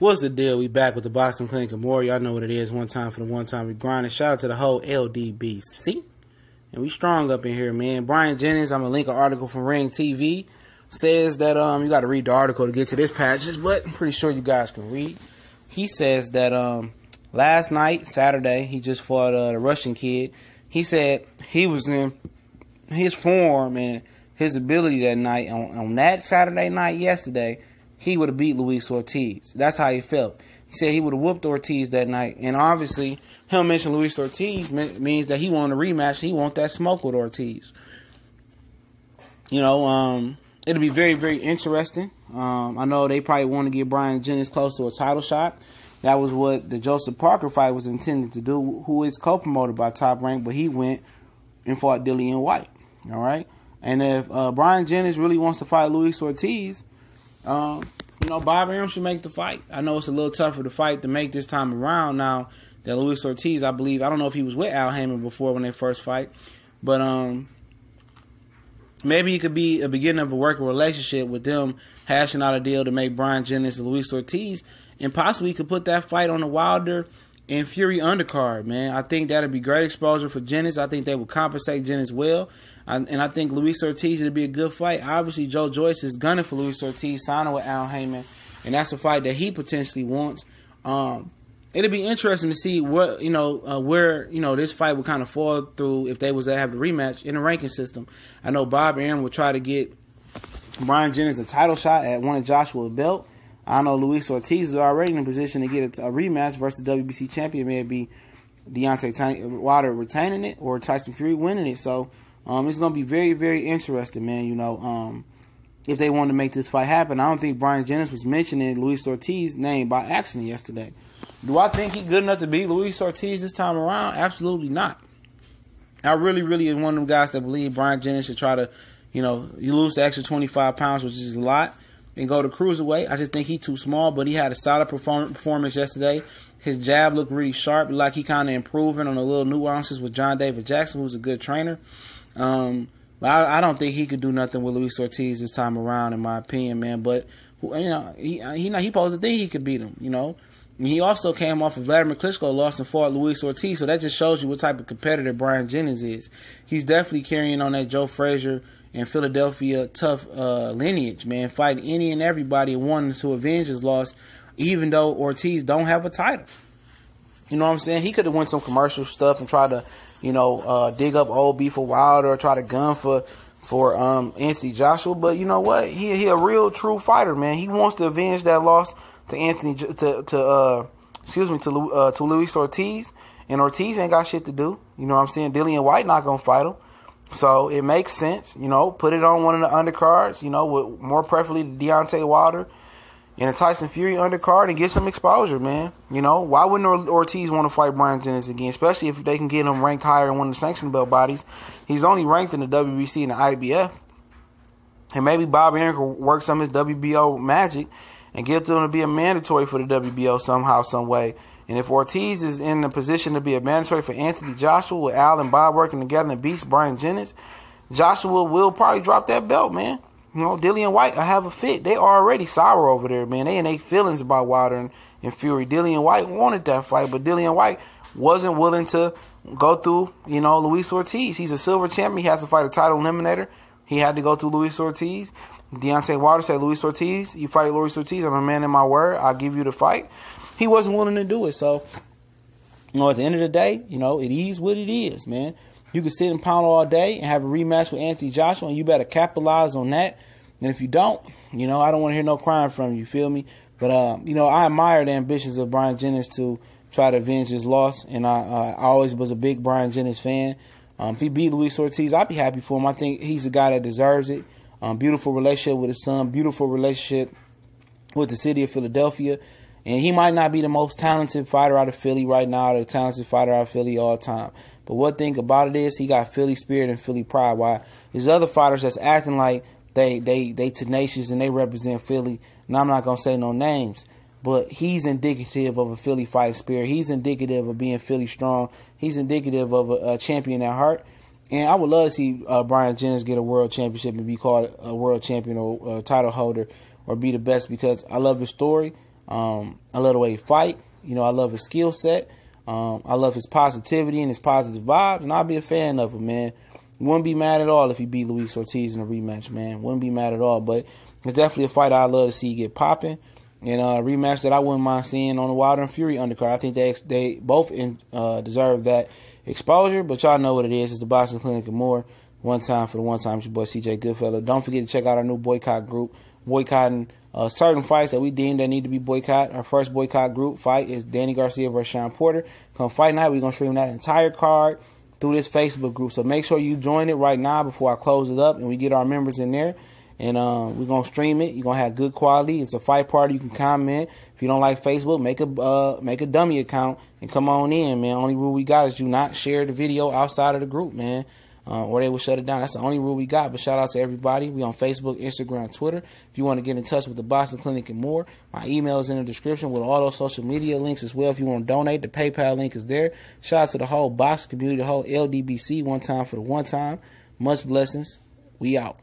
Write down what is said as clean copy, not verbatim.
What's the deal? We back with the Boxing Clinic and more. Y'all know what it is. One time for the one time we grind. And shout out to the whole LDBC. And we strong up in here, man. Bryant Jennings, I'm going to link an article from Ring TV. Says that you got to read the article to get to this passage, but I'm pretty sure you guys can read. He says that last night, Saturday, he just fought the Russian kid. He said he was in his form and his ability that night. On that Saturday night yesterday, he would have beat Luis Ortiz. That's how he felt. He said he would have whooped Ortiz that night. And obviously, him mentioning Luis Ortiz means that he wanted a rematch. He want that smoke with Ortiz. You know, it'll be very, very interesting. I know they probably want to get Bryant Jennings close to a title shot. That was what the Joseph Parker fight was intended to do, who is co-promoted by Top Rank, but he went and fought Dillian White. All right? And if Bryant Jennings really wants to fight Luis Ortiz, you know, Bob Arum should make the fight. I know it's a little tougher to fight to make this time around now that Luis Ortiz, I believe, I don't know if he was with Al Haymon before when they first fight, but maybe it could be a beginning of a working relationship with them hashing out a deal to make Bryant Jennings and Luis Ortiz, and possibly could put that fight on the Wilder and Fury undercard, man. I think that would be great exposure for Jennings. I think they would compensate Jennings well. And I think Luis Ortiz would be a good fight. Obviously, Joe Joyce is gunning for Luis Ortiz, signing with Al Haymon, and that's a fight that he potentially wants. It'll be interesting to see what where this fight would kind of fall through if they was to have the rematch in the ranking system. I know Bob Arum would try to get Bryant Jennings a title shot at one of Joshua's belt. I know Luis Ortiz is already in a position to get a rematch versus the WBC champion. May it be Deontay Wilder retaining it or Tyson Fury winning it. So it's going to be very, very interesting, man. You know, if they want to make this fight happen. I don't think Bryant Jennings was mentioning Luis Ortiz's name by accident yesterday. Do I think he's good enough to beat Luis Ortiz this time around? Absolutely not. I really, really am one of them guys that believe Bryant Jennings should try to, you lose the extra 25 pounds, which is a lot, and go to cruiserweight. I just think he's too small, but he had a solid performance yesterday. His jab looked really sharp, like he kind of improving on the little nuances with John David Jackson, who's a good trainer. But I don't think he could do nothing with Luis Ortiz this time around, in my opinion, man. But he posed to think he could beat him. And he also came off of Vladimir Klitschko lost and fought Luis Ortiz, so that just shows you what type of competitor Bryant Jennings is. He's definitely carrying on that Joe Frazier and Philadelphia tough lineage, man. Fighting any and everybody and wanting to avenge his loss, even though Ortiz don't have a title. You know what I'm saying? He could have won some commercial stuff and tried to, dig up old beef for Wilder or try to gun for Anthony Joshua. But you know what? He a real true fighter, man. He wants to avenge that loss to Luis Ortiz, and Ortiz ain't got shit to do. You know what I'm saying? Dillian White not gonna fight him, so it makes sense. Put it on one of the undercards. With more preferably the Deontay Wilder and a Tyson Fury undercard and get some exposure, man. Why wouldn't Ortiz want to fight Bryant Jennings again, especially if they can get him ranked higher in one of the sanctioned belt bodies? He's only ranked in the WBC and the IBF, and maybe Bob Arum can work some of his WBO magic and get them to be a mandatory for the WBO somehow, some way. And if Ortiz is in the position to be a mandatory for Anthony Joshua with Al and Bob working together and beats Bryant Jennings, Joshua will probably drop that belt, man. Dillian White will have a fit. They already sour over there, man. They in their feelings about Wilder and Fury. Dillian White wanted that fight, but Dillian White wasn't willing to go through, Luis Ortiz. He's a silver champion. He has to fight a title eliminator. He had to go through Luis Ortiz. Deontay Wilder said, Luis Ortiz, you fight Luis Ortiz, I'm a man in my word, I'll give you the fight. He wasn't willing to do it. So, at the end of the day, it is what it is, man. You can sit and pound all day and have a rematch with Anthony Joshua, and you better capitalize on that. And if you don't, I don't want to hear no crying from you, feel me? But, I admire the ambitions of Bryant Jennings to try to avenge his loss, and I always was a big Bryant Jennings fan. If he beat Luis Ortiz, I'd be happy for him. I think he's a guy that deserves it. Beautiful relationship with his son, beautiful relationship with the city of Philadelphia. And he might not be the most talented fighter out of Philly right now, the talented fighter out of Philly all time. But one thing about it is he got Philly spirit and Philly pride. While there's other fighters that's acting like they tenacious and they represent Philly. And I'm not going to say no names. But he's indicative of a Philly fight spirit. He's indicative of being Philly strong. He's indicative of a champion at heart. And I would love to see Bryant Jennings get a world championship and be called a world champion or a title holder or be the best, because I love his story. I love the way he fight. You know, I love his skill set. I love his positivity and his positive vibes, and I'll be a fan of him, man. Wouldn't be mad at all if he beat Luis Ortiz in a rematch, man. Wouldn't be mad at all, but it's definitely a fight I'd love to see get popping. And a rematch that I wouldn't mind seeing on the Wilder and Fury undercard. I think they both deserve that exposure, but y'all know what it is. It's the Boxing Clinic and more. One time for the one time. It's your boy CJ Goodfellow. Don't forget to check out our new Boycott Group, boycotting certain fights that we deem that need to be boycotted. Our first Boycott Group fight is Danny Garcia versus Sean Porter. Come fight night, we're going to stream that entire card through this Facebook group. So make sure you join it right now before I close it up and we get our members in there. And we're going to stream it. You're going to have good quality. It's a fight party. You can comment. If you don't like Facebook, make a dummy account and come on in, man. Only rule we got is do not share the video outside of the group, man. Or they will shut it down. That's the only rule we got. But shout out to everybody. We on Facebook, Instagram, Twitter. If you want to get in touch with the Boxing Clinic and more, my email is in the description with all those social media links as well. If you want to donate, the PayPal link is there. Shout out to the whole boxing community, the whole LDBC. One time for the one time. Much blessings. We out.